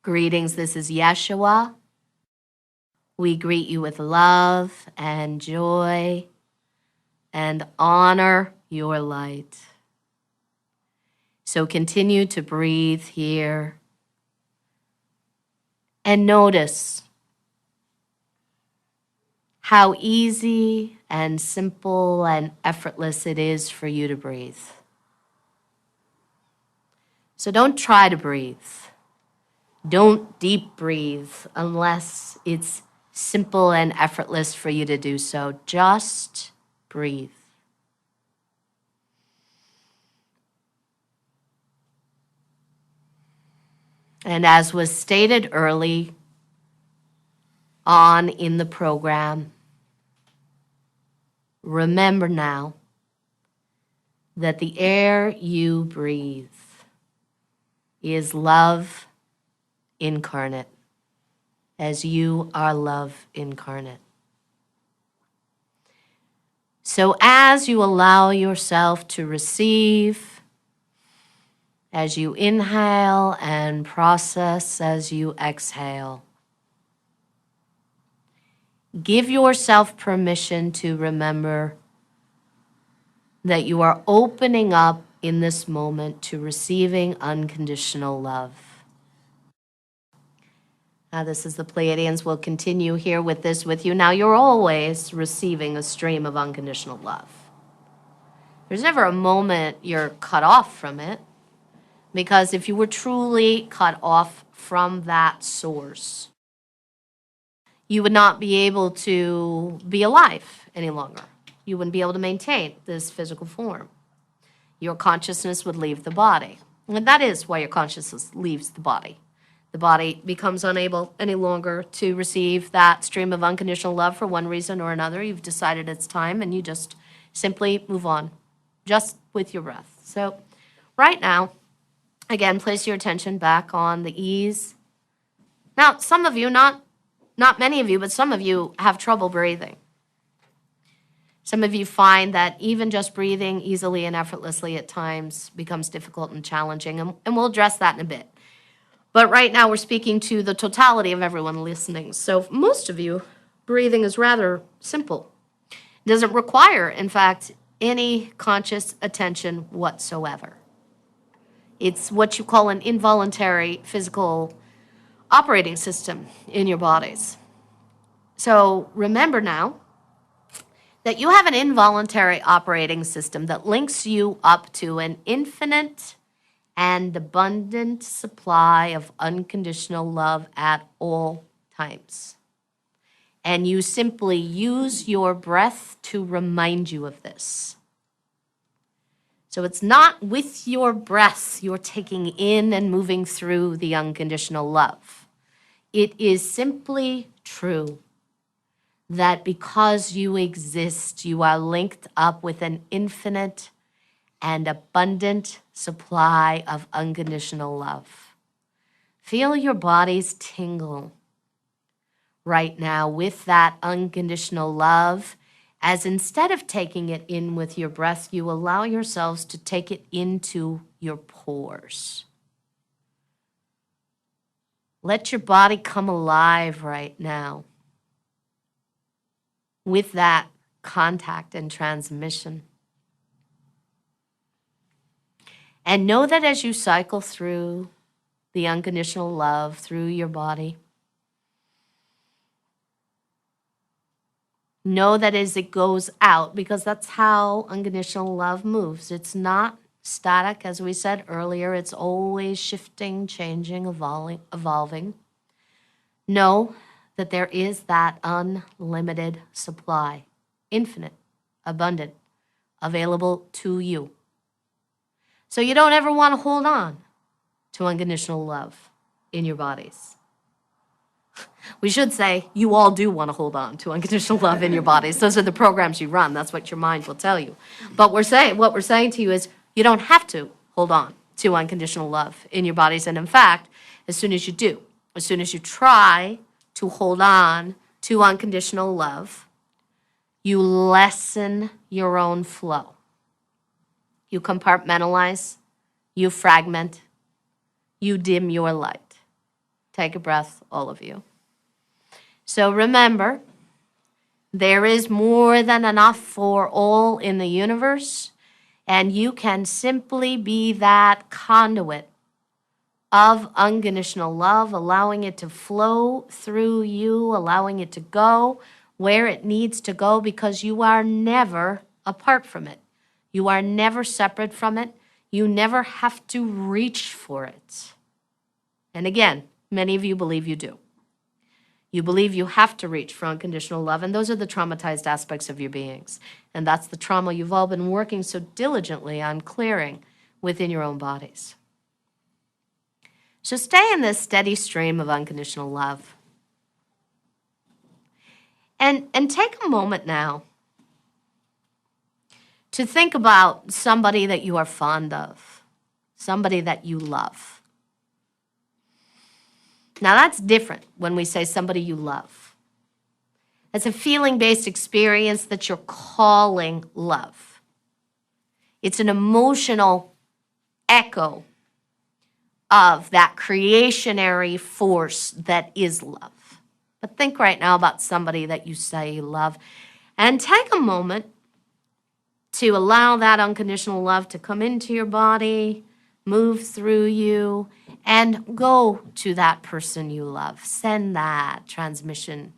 Greetings, this is Yeshua. We greet you with love and joy and honor your light. So continue to breathe here and notice how easy and simple and effortless it is for you to breathe. So don't try to breathe. Don't deep breathe unless it's simple and effortless for you to do so. Just breathe. And as was stated early on in the program, remember now that the air you breathe is love incarnate, as you are love incarnate. So as you allow yourself to receive, as you inhale and process as you exhale, give yourself permission to remember that you are opening up in this moment to receiving unconditional love. Now, this is the Pleiadians. We'll continue here with this with you. Now, you're always receiving a stream of unconditional love. There's never a moment you're cut off from it, because if you were truly cut off from that source, you would not be able to be alive any longer. You wouldn't be able to maintain this physical form. Your consciousness would leave the body. And that is why your consciousness leaves the body. The body becomes unable any longer to receive that stream of unconditional love for one reason or another. You've decided it's time, and you just simply move on, just with your breath. So right now, again, place your attention back on the ease. Now, some of you, not many of you, but some of you have trouble breathing. Some of you find that even just breathing easily and effortlessly at times becomes difficult and challenging, and we'll address that in a bit. But right now we're speaking to the totality of everyone listening. So for most of you, breathing is rather simple. It doesn't require, in fact, any conscious attention whatsoever. It's what you call an involuntary physical operating system in your bodies. So remember now that you have an involuntary operating system that links you up to an infinite and abundant supply of unconditional love at all times. And you simply use your breath to remind you of this. So it's not with your breath you're taking in and moving through the unconditional love. It is simply true that because you exist, you are linked up with an infinite and abundant supply of unconditional love. Feel your bodies tingle right now with that unconditional love, as instead of taking it in with your breath, you allow yourselves to take it into your pores. Let your body come alive right now with that contact and transmission. And know that as you cycle through the unconditional love through your body, know that as it goes out, because that's how unconditional love moves. It's not static, as we said earlier. It's always shifting, changing, evolving. Know that there is that unlimited supply, infinite, abundant, available to you. So you don't ever want to hold on to unconditional love in your bodies. We should say you all do want to hold on to unconditional love in your bodies. Those are the programs you run. That's what your mind will tell you. But what we're saying to you is you don't have to hold on to unconditional love in your bodies. And in fact, as soon as you do, as soon as you try to hold on to unconditional love, you lessen your own flow. You compartmentalize, you fragment, you dim your light Take a breath, all of you. So remember, there is more than enough for all in the universe, and you can simply be that conduit of unconditional love, allowing it to flow through you, allowing it to go where it needs to go, because you are never apart from it. You are never separate from it. You never have to reach for it. And again, many of you believe you do. You believe you have to reach for unconditional love, and those are the traumatized aspects of your beings. And that's the trauma you've all been working so diligently on clearing within your own bodies. So stay in this steady stream of unconditional love. And take a moment now to think about somebody that you are fond of, somebody that you love. Now that's different when we say somebody you love. It's a feeling-based experience that you're calling love. It's an emotional echo of that creationary force that is love. But think right now about somebody that you say you love, and take a moment to allow that unconditional love to come into your body, move through you, and go to that person you love. Send that transmission.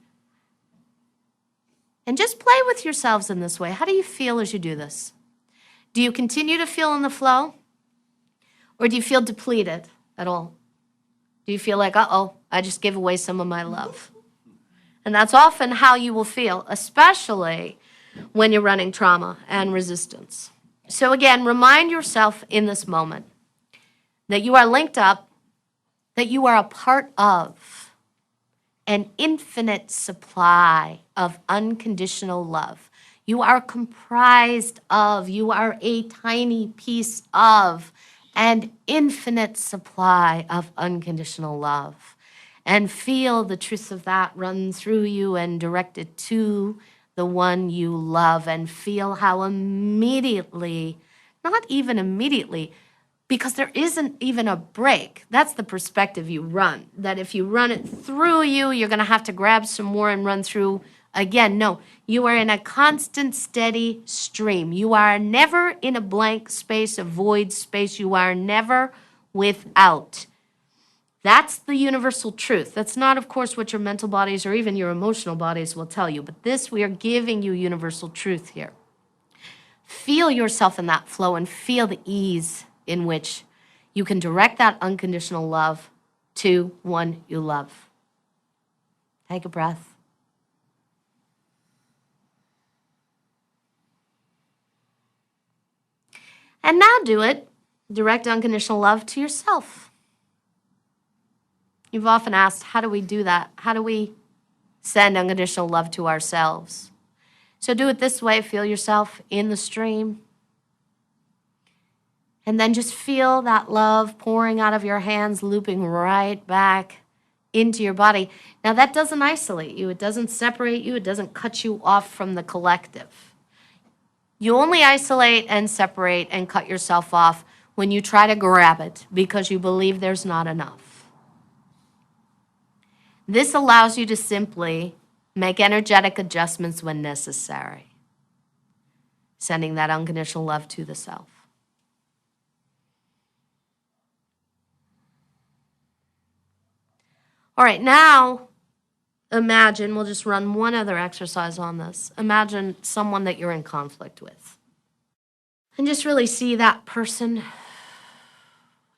And just play with yourselves in this way. How do you feel as you do this? Do you continue to feel in the flow? Or do you feel depleted at all? Do you feel like, uh-oh, I just gave away some of my love? And that's often how you will feel, especially when you're running trauma and resistance. So again, remind yourself in this moment that you are linked up, that you are a part of an infinite supply of unconditional love. You are comprised of, you are a tiny piece of an infinite supply of unconditional love. And feel the truth of that run through you and direct it to the one you love, and feel how immediately, not even immediately, because there isn't even a break. That's the perspective you run, that if you run it through you, you're going to have to grab some more and run through again. No, you are in a constant, steady stream. You are never in a blank space, a void space. You are never without. That's the universal truth. That's not, of course, what your mental bodies or even your emotional bodies will tell you, but this, we are giving you universal truth here. Feel yourself in that flow and feel the ease in which you can direct that unconditional love to one you love. Take a breath. And now do it. Direct unconditional love to yourself. You've often asked, how do we do that? How do we send unconditional love to ourselves? So do it this way. Feel yourself in the stream. And then just feel that love pouring out of your hands, looping right back into your body. Now that doesn't isolate you. It doesn't separate you. It doesn't cut you off from the collective. You only isolate and separate and cut yourself off when you try to grab it because you believe there's not enough. This allows you to simply make energetic adjustments when necessary, sending that unconditional love to the self. All right, now imagine, we'll just run one other exercise on this. Imagine someone that you're in conflict with. And just really see that person.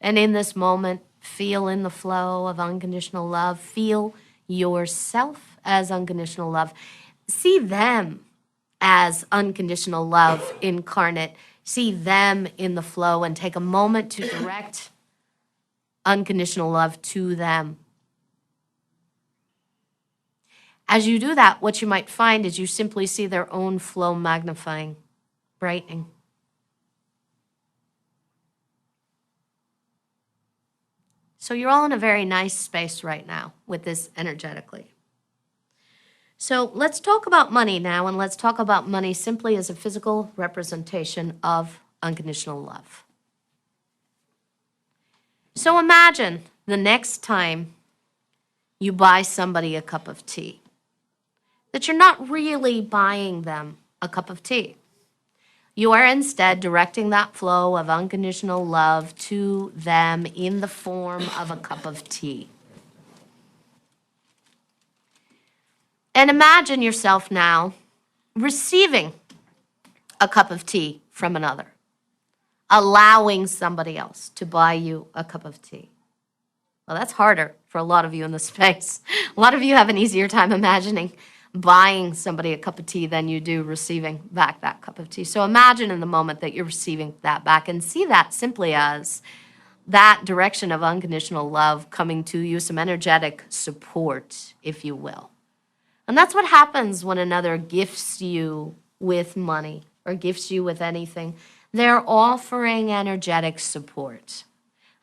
And in this moment, feel in the flow of unconditional love. Feel yourself as unconditional love. See them as unconditional love incarnate. See them in the flow and take a moment to direct unconditional love to them. As you do that, what you might find is you simply see their own flow magnifying, brightening. So you're all in a very nice space right now with this energetically. So let's talk about money now, and let's talk about money simply as a physical representation of unconditional love. So imagine the next time you buy somebody a cup of tea, that you're not really buying them a cup of tea. You are instead directing that flow of unconditional love to them in the form of a cup of tea. And imagine yourself now receiving a cup of tea from another, allowing somebody else to buy you a cup of tea. Well, that's harder for a lot of you in this space. A lot of you have an easier time imagining buying somebody a cup of tea than you do receiving back that cup of tea. So imagine in the moment that you're receiving that back and see that simply as that direction of unconditional love coming to you, some energetic support, if you will. And that's what happens when another gifts you with money or gifts you with anything. They're offering energetic support.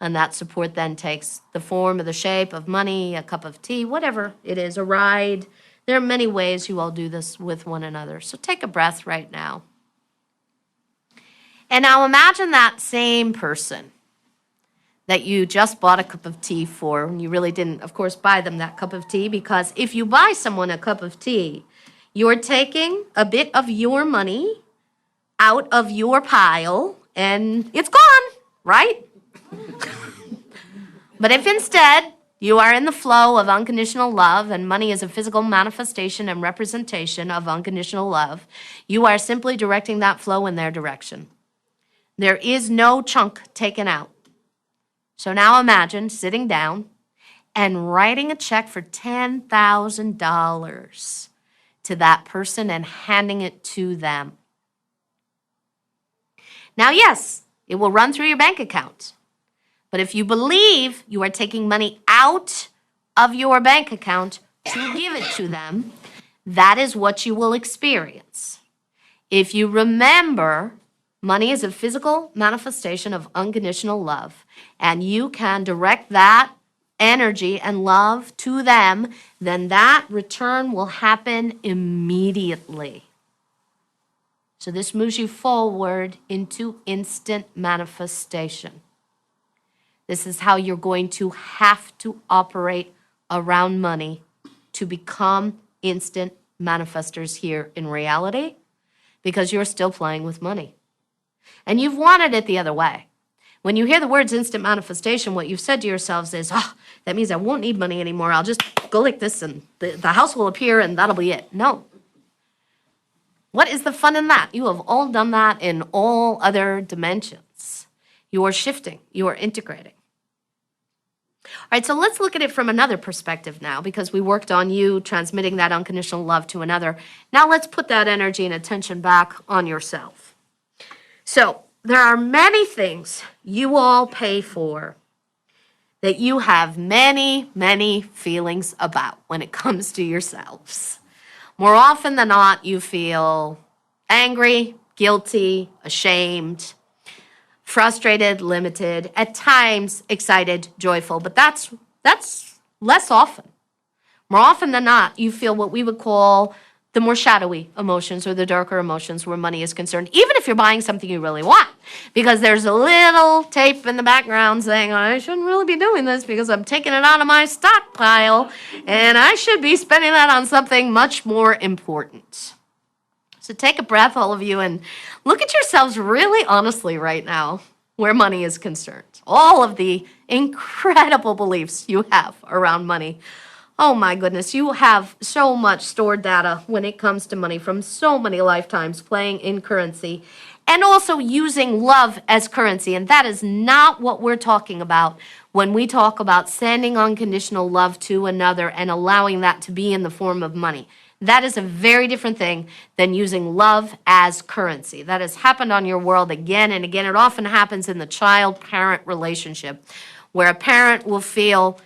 And that support then takes the form or the shape of money, a cup of tea, whatever it is, a ride. There are many ways you all do this with one another. So take a breath right now. And now imagine that same person that you just bought a cup of tea for, and you really didn't, of course, buy them that cup of tea, because if you buy someone a cup of tea, you're taking a bit of your money out of your pile, and it's gone, right? But if instead you are in the flow of unconditional love, and money is a physical manifestation and representation of unconditional love, you are simply directing that flow in their direction. There is no chunk taken out. So now imagine sitting down and writing a check for $10,000 to that person and handing it to them. Now, yes, it will run through your bank account. But if you believe you are taking money out of your bank account to give it to them, that is what you will experience. If you remember, money is a physical manifestation of unconditional love, and you can direct that energy and love to them, then that return will happen immediately. So this moves you forward into instant manifestation. This is how you're going to have to operate around money to become instant manifestors here in reality, because you're still playing with money. And you've wanted it the other way. When you hear the words instant manifestation, what you've said to yourselves is, that means I won't need money anymore. I'll just go like this and the house will appear and that'll be it. No. What is the fun in that? You have all done that in all other dimensions. You are shifting. You are integrating. All right, so let's look at it from another perspective now, because we worked on you transmitting that unconditional love to another. Now let's put that energy and attention back on yourself. So there are many things you all pay for that you have many, many feelings about when it comes to yourselves. More often than not, you feel angry, guilty, ashamed, frustrated, limited, at times excited, joyful, but that's less often. More often than not, you feel what we would call the more shadowy emotions or the darker emotions where money is concerned, even if you're buying something you really want, because there's a little tape in the background saying, I shouldn't really be doing this because I'm taking it out of my stockpile and I should be spending that on something much more important. So take a breath, all of you, and look at yourselves really honestly right now where money is concerned. All of the incredible beliefs you have around money. Oh my goodness, you have so much stored data when it comes to money from so many lifetimes playing in currency and also using love as currency. And that is not what we're talking about when we talk about sending unconditional love to another and allowing that to be in the form of money. That is a very different thing than using love as currency. That has happened on your world again and again. It often happens in the child-parent relationship, where a parent will feel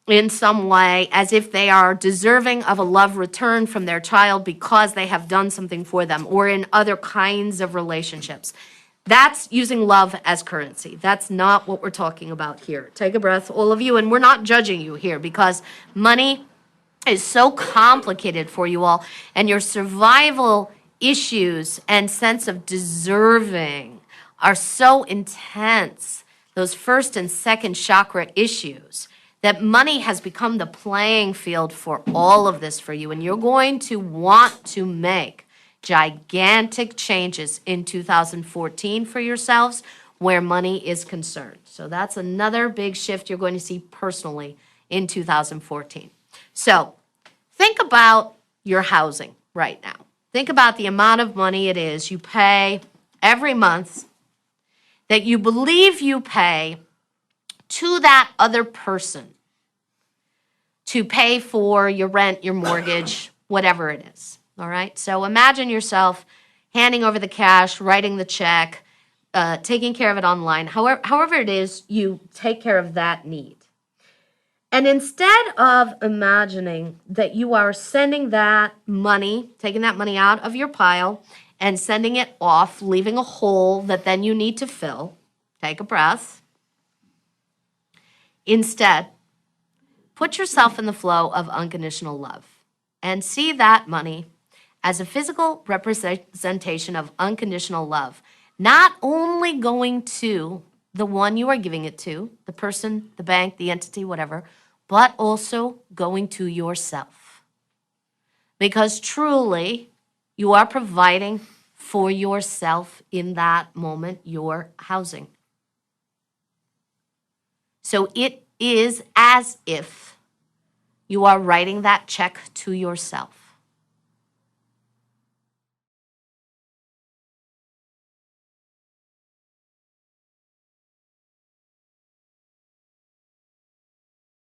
in some way as if they are deserving of a love return from their child because they have done something for them, or in other kinds of relationships. That's using love as currency. That's not what we're talking about here. Take a breath, all of you, and we're not judging you here because money is so complicated for you all, and your survival issues and sense of deserving are so intense, those first and second chakra issues, that money has become the playing field for all of this for you, and you're going to want to make gigantic changes in 2014 for yourselves where money is concerned. So that's another big shift you're going to see personally in 2014. So think about your housing right now. Think about the amount of money it is you pay every month that you believe you pay to that other person to pay for your rent, your mortgage, whatever it is. All right? So imagine yourself handing over the cash, writing the check, taking care of it online. However it is, you take care of that need. And instead of imagining that you are sending that money, taking that money out of your pile and sending it off, leaving a hole that then you need to fill, take a breath. Instead, put yourself in the flow of unconditional love and see that money as a physical representation of unconditional love, not only going to the one you are giving it to, the person, the bank, the entity, whatever, but also going to yourself. Because truly, you are providing for yourself in that moment, your housing. So it is as if you are writing that check to yourself.